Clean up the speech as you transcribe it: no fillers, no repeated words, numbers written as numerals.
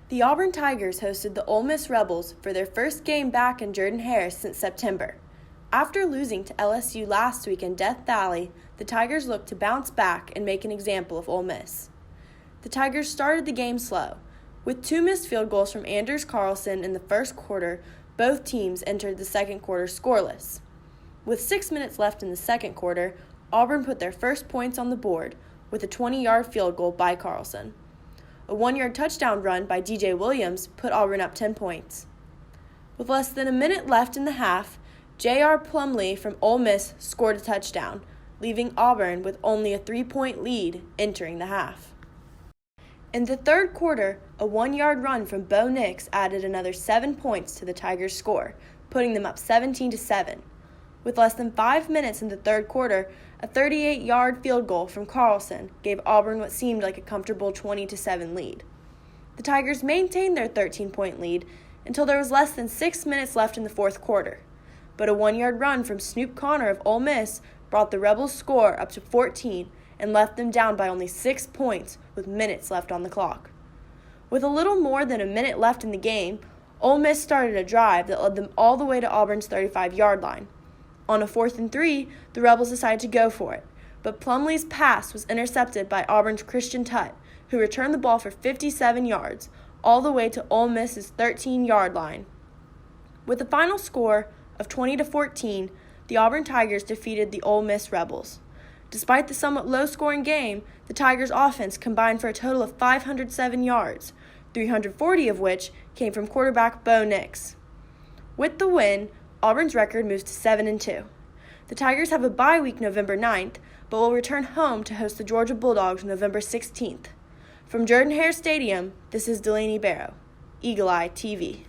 The Auburn Tigers hosted the Ole Miss Rebels for their first game back in Jordan-Hare since September. After losing to LSU last week in Death Valley, the Tigers looked to bounce back and make an example of Ole Miss. The Tigers started the game slow. With 2 missed field goals from Anders Carlson in the first quarter, both teams entered the second quarter scoreless. With 6 minutes left in the second quarter, Auburn put their first points on the board with a 20-yard field goal by Carlson. A 1-yard touchdown run by DJ Williams put Auburn up 10 points. With less than a minute left in the half, J.R. Plumlee from Ole Miss scored a touchdown, leaving Auburn with only a 3-point lead entering the half. In the third quarter, a 1-yard run from Bo Nix added another 7 points to the Tigers' score, putting them up 17-7. With less than 5 minutes in the third quarter, a 38-yard field goal from Carlson gave Auburn what seemed like a comfortable 20-7 lead. The Tigers maintained their 13-point lead until there was less than 6 minutes left in the fourth quarter, but a 1-yard run from Snoop Connor of Ole Miss brought the Rebels' score up to 14 and left them down by only 6 points with minutes left on the clock. With a little more than a minute left in the game, Ole Miss started a drive that led them all the way to Auburn's 35-yard line. On a 4th and 3, the Rebels decided to go for it, but Plumlee's pass was intercepted by Auburn's Christian Tutt, who returned the ball for 57 yards, all the way to Ole Miss's 13-yard line. With a final score of 20-14, the Auburn Tigers defeated the Ole Miss Rebels. Despite the somewhat low-scoring game, the Tigers' offense combined for a total of 507 yards, 340 of which came from quarterback Bo Nix. With the win, Auburn's record moves to 7-2. The Tigers have a bye week November 9th, but will return home to host the Georgia Bulldogs November 16th. From Jordan-Hare Stadium, this is Delaney Barrow, Eagle Eye TV.